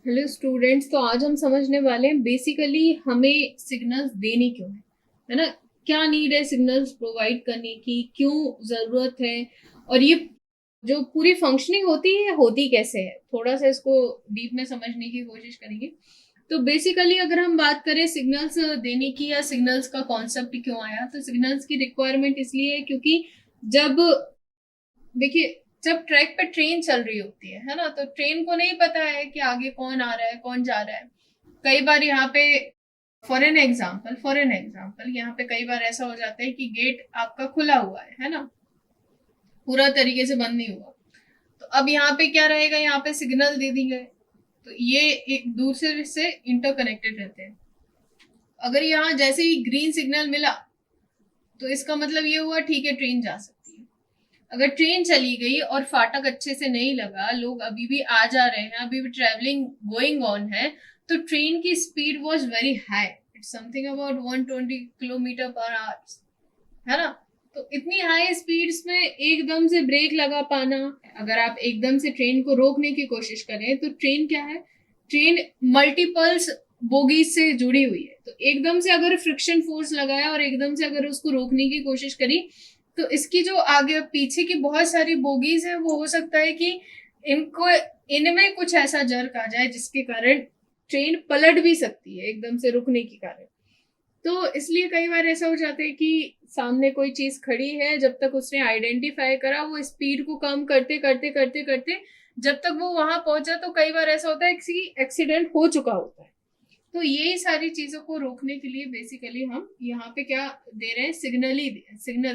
Hello students, तो आज हम समझने वाले हैं बेसिकली हमें सिग्नल्स देने क्यों है ना। क्या नीड है सिग्नल्स प्रोवाइड करने की, क्यों ज़रूरत है, और ये जो पूरी फंक्शनिंग होती है होती कैसे है, थोड़ा सा इसको डीप में समझने की कोशिश करेंगे। तो बेसिकली अगर हम बात करें सिग्नल्स देने की या सिग्नल्स का कॉन्सेप्ट क्यों आया, तो सिग्नल्स की रिक्वायरमेंट इसलिए है क्योंकि जब देखिए जब ट्रैक पे ट्रेन चल रही होती है ना, तो ट्रेन को नहीं पता है कि आगे कौन आ रहा है कौन जा रहा है। कई बार यहाँ पे फॉर एन एग्जाम्पल यहाँ पे कई बार ऐसा हो जाता है कि गेट आपका खुला हुआ है ना, पूरा तरीके से बंद नहीं हुआ। तो अब यहाँ पे क्या रहेगा, यहाँ पे सिग्नल दे दी गए, तो ये एक दूसरे से इंटरकनेक्टेड रहते हैं। अगर यहाँ जैसे ही ग्रीन सिग्नल मिला तो इसका मतलब ये हुआ ठीक है ट्रेन जा सकती है। अगर ट्रेन चली गई और फाटक अच्छे से नहीं लगा, लोग अभी भी आ जा रहे हैं, अभी भी ट्रेवलिंग गोइंग ऑन है, तो ट्रेन की speed was very high, it's something about 120 kilometre per hour, है ना। तो इतनी हाई स्पीड्स में एकदम से ब्रेक लगा पाना, अगर आप एकदम से ट्रेन को रोकने की कोशिश करें तो ट्रेन क्या है, ट्रेन मल्टीपल्स बोगीज से जुड़ी हुई है, तो एकदम से अगर फ्रिक्शन फोर्स लगाया और एकदम से अगर उसको रोकने की कोशिश करी, तो इसकी जो आगे पीछे की बहुत सारी बोगीज है वो हो सकता है कि इनको इनमें कुछ ऐसा जर्क आ जाए जिसके कारण ट्रेन पलट भी सकती है एकदम से रुकने के कारण। तो इसलिए कई बार ऐसा हो जाता है कि सामने कोई चीज खड़ी है, जब तक उसने आइडेंटिफाई करा वो स्पीड को कम करते करते करते करते जब तक वो वहां पहुंचा, तो कई बार ऐसा होता है कि एक्सीडेंट हो चुका होता है। तो यही सारी चीजों को रोकने के लिए बेसिकली हम यहाँ पे क्या दे रहे हैं, सिग्नल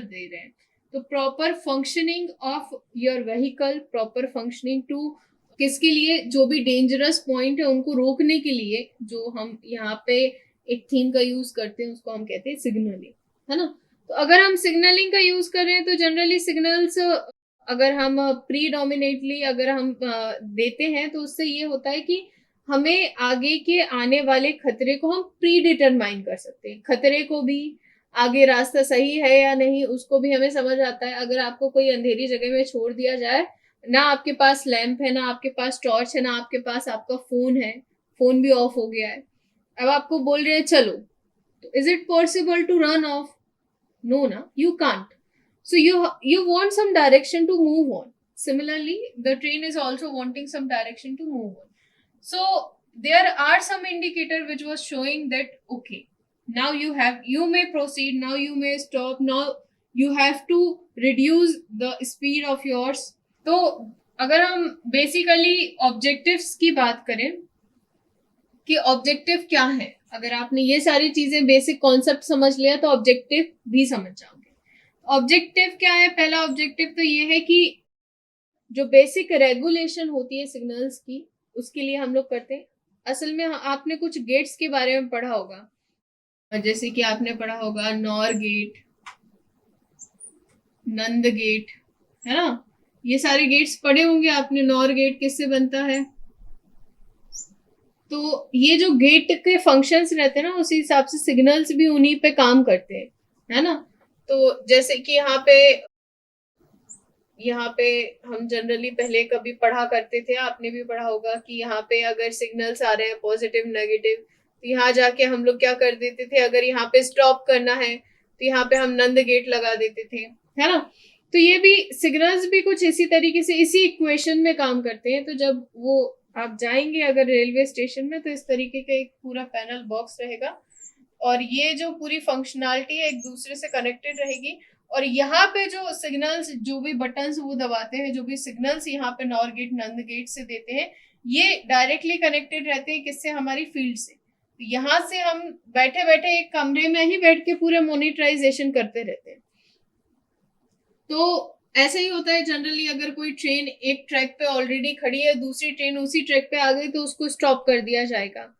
दे रहे हैं। तो proper functioning of your vehicle, proper functioning to किसके लिए, जो भी डेंजरस पॉइंट है उनको रोकने के लिए जो हम यहाँ पे एक थीम का यूज करते हैं उसको हम कहते हैं सिग्नलिंग, है ना। तो अगर हम सिग्नलिंग का यूज कर रहे हैं तो जनरली सिग्नल्स अगर हम प्रीडोमिनेटली अगर हम देते हैं तो उससे ये होता है कि हमें आगे के आने वाले खतरे को हम प्री डिटरमाइन कर सकते हैं, खतरे को भी, आगे रास्ता सही है या नहीं उसको भी हमें समझ आता है। अगर आपको कोई अंधेरी जगह में छोड़ दिया जाए, ना आपके पास लैंप है, ना आपके पास टॉर्च है, ना आपके पास आपका फोन है, फोन भी ऑफ हो गया है, अब आपको बोल रहे हैं चलो, तो is it possible to run off? No ना, you can't. So you want some direction to move on. Similarly, the train is also wanting some direction to move on. So there are some indicator which was showing that okay, now you may proceed, now you may stop, now you have to reduce the speed of yours. तो अगर हम basically objectives की बात करें कि objective क्या है, अगर आपने ये सारी चीजें बेसिक कॉन्सेप्ट समझ लिया तो ऑब्जेक्टिव भी समझ जाओगे। ऑब्जेक्टिव क्या है, पहला ऑब्जेक्टिव तो ये है कि जो बेसिक रेगुलेशन होती है सिग्नल्स की उसके लिए हम लोग करते हैं। असल में आपने कुछ गेट्स के बारे में पढ़ा होगा, जैसे कि आपने पढ़ा होगा नॉर गेट, नंद गेट, है ना। ये सारे गेट्स पढ़े होंगे आपने। नॉर गेट किससे बनता है, तो ये जो गेट के फंक्शंस रहते हैं ना उसी हिसाब से सिग्नल्स भी उन्हीं पे काम करते हैं, है ना। तो जैसे कि यहाँ पे हम जनरली पहले कभी पढ़ा करते थे, आपने भी पढ़ा होगा कि यहाँ पे अगर सिग्नल्स आ रहे हैं पॉजिटिव नेगेटिव, तो यहाँ जाके हम लोग क्या कर देते थे, अगर यहाँ पे स्टॉप करना है तो यहाँ पे हम नंद गेट लगा देते थे, है ना। तो ये भी सिग्नल्स भी कुछ इसी तरीके से इसी इक्वेशन में काम करते हैं। तो जब वो आप जाएंगे अगर रेलवे स्टेशन में, तो इस तरीके का एक पूरा पैनल बॉक्स रहेगा और ये जो पूरी फंक्शनैलिटी है एक दूसरे से कनेक्टेड रहेगी। और यहाँ पे जो सिग्नल्स, जो भी बटन्स वो दबाते हैं, जो भी सिग्नल्स यहाँ पे नॉर गेट नंद गेट से देते हैं, ये डायरेक्टली कनेक्टेड रहते हैं किससे, हमारी फील्ड से। तो यहाँ से हम बैठे बैठे एक कमरे में ही बैठ के पूरे मोनिटराइजेशन करते रहते हैं। तो ऐसे ही होता है जनरली, अगर कोई ट्रेन एक ट्रैक पे ऑलरेडी खड़ी है, दूसरी ट्रेन उसी ट्रैक पे आ गई तो उसको स्टॉप कर दिया जाएगा।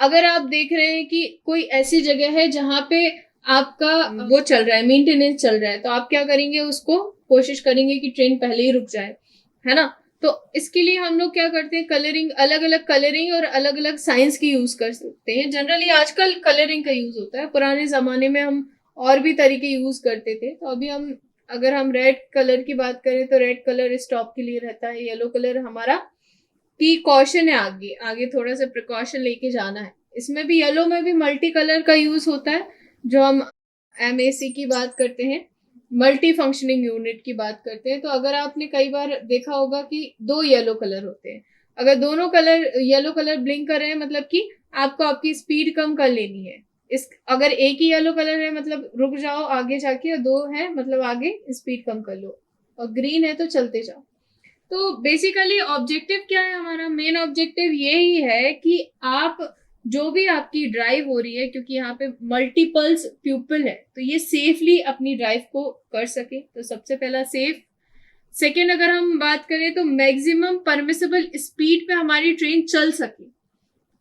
अगर आप देख रहे हैं कि कोई ऐसी जगह है जहां पे आपका वो चल रहा है, मेंटेनेंस चल रहा है, तो आप क्या करेंगे, उसको कोशिश करेंगे कि ट्रेन पहले ही रुक जाए, है ना। तो इसके लिए हम लोग क्या करते हैं, कलरिंग, अलग अलग कलरिंग और अलग अलग साइंस की यूज कर सकते हैं। जनरली आजकल कलरिंग का यूज होता है, पुराने जमाने में हम और भी तरीके यूज करते थे। तो अभी हम अगर हम रेड कलर की बात करें तो रेड कलर स्टॉप के लिए रहता है, येलो कलर हमारा कि कॉशन है, आगे आगे थोड़ा सा प्रिकॉशन लेके जाना है। इसमें भी येलो में भी मल्टी कलर का यूज होता है, जो हम एमएसी की बात करते हैं, मल्टी फंक्शनिंग यूनिट की बात करते हैं। तो अगर आपने कई बार देखा होगा कि दो येलो कलर होते हैं, अगर दोनों कलर येलो कलर ब्लिंक कर रहे हैं मतलब कि आपको आपकी स्पीड कम कर लेनी है। इस अगर एक ही येलो कलर है मतलब रुक जाओ आगे जाके, और दो है मतलब आगे स्पीड कम कर लो, और ग्रीन है तो चलते जाओ। तो बेसिकली ऑब्जेक्टिव क्या है हमारा? मेन ऑब्जेक्टिव यही है कि आप जो भी आपकी ड्राइव हो रही है, क्योंकि यहाँ पे मल्टीपल्स प्यूपल है, तो ये सेफली अपनी ड्राइव को कर सके। तो सबसे पहला सेफ। सेकेंड, अगर हम बात करें तो मैक्सिमम परमिसेबल स्पीड पे हमारी ट्रेन चल सके।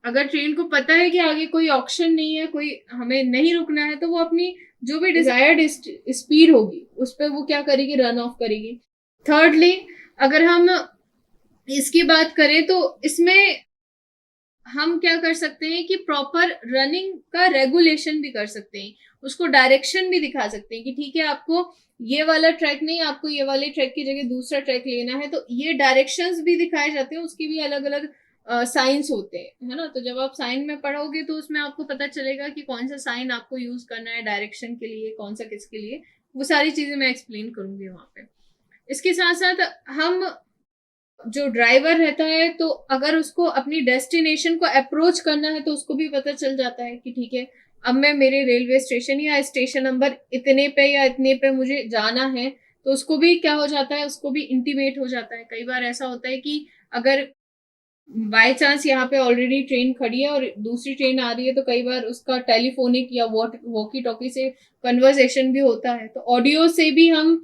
अगर ट्रेन को पता है कि आगे कोई ऑप्शन नहीं है, कोई हमें नहीं रुकना है, तो वो अपनी जो भी डिजायर्ड स्पीड होगी उस पर वो क्या करेगी, रन ऑफ करेगी। थर्डली, अगर हम इसकी बात करें तो इसमें हम क्या कर सकते हैं कि प्रॉपर रनिंग का रेगुलेशन भी कर सकते हैं, उसको डायरेक्शन भी दिखा सकते हैं कि ठीक है आपको ये वाला ट्रैक नहीं, आपको ये वाले ट्रैक की जगह दूसरा ट्रैक लेना है। तो ये डायरेक्शंस भी दिखाए जाते हैं, उसकी भी अलग अलग साइंस होते हैं, है ना। तो जब आप साइन में पढ़ोगे तो उसमें आपको पता चलेगा कि कौन सा साइन आपको यूज करना है डायरेक्शन के लिए, कौन सा किसके लिए, वो सारी चीजें मैं एक्सप्लेन करूंगी वहां पे। इसके साथ साथ हम जो ड्राइवर रहता है, तो अगर उसको अपनी डेस्टिनेशन को अप्रोच करना है तो उसको भी पता चल जाता है कि ठीक है अब मैं मेरे रेलवे स्टेशन या स्टेशन नंबर इतने पे या इतने पे मुझे जाना है। तो उसको भी क्या हो जाता है, उसको भी इंटीमेट हो जाता है। कई बार ऐसा होता है कि अगर बाय चांस यहाँ पे ऑलरेडी ट्रेन खड़ी है और दूसरी ट्रेन आ रही है, तो कई बार उसका टेलीफोनिक या वॉकी टॉकी से कन्वर्सेशन भी होता है। तो ऑडियो से भी हम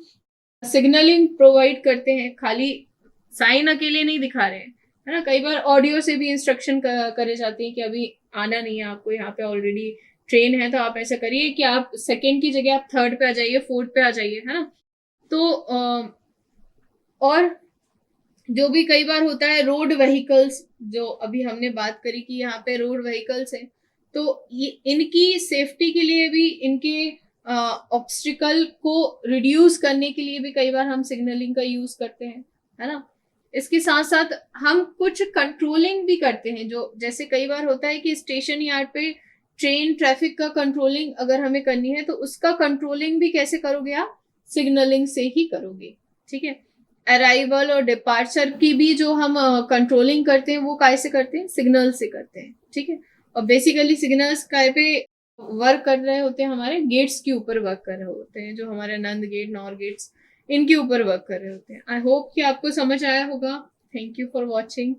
सिग्नलिंग प्रोवाइड करते हैं, खाली साइन अकेले नहीं दिखा रहे हैं, है ना। कई बार ऑडियो से भी इंस्ट्रक्शन करे जाते हैं कि अभी आना नहीं है आपको, यहाँ पे ऑलरेडी ट्रेन है, तो आप ऐसा करिए कि आप सेकंड की जगह आप थर्ड पे आ जाइए, फोर्थ पे आ जाइए, है ना। तो और जो भी कई बार होता है रोड व्हीकल्स, जो अभी हमने बात करी कि यहाँ पे रोड व्हीकल्स हैं, तो ये इनकी सेफ्टी के लिए भी, इनके ऑब्स्टिकल को रिड्यूस करने के लिए भी कई बार हम सिग्नलिंग का यूज करते हैं, है ना। इसके साथ साथ हम कुछ कंट्रोलिंग भी करते हैं, जो जैसे कई बार होता है कि स्टेशन यार्ड पे ट्रेन ट्रैफिक का कंट्रोलिंग अगर हमें करनी है, तो उसका कंट्रोलिंग भी कैसे करोगे आप? सिग्नलिंग से ही करोगे, ठीक है। अराइवल और डिपार्चर की भी जो हम कंट्रोलिंग करते हैं वो कैसे करते हैं? सिग्नल से करते हैं, ठीक है। और बेसिकली सिग्नल्स काय पे वर्क कर रहे होते हैं? हमारे गेट्स के ऊपर वर्क कर रहे होते हैं, जो हमारे नंद गेट, नॉर गेट्स, इनके ऊपर वर्क कर रहे होते हैं। आई होप कि आपको समझ आया होगा। Thank you for watching.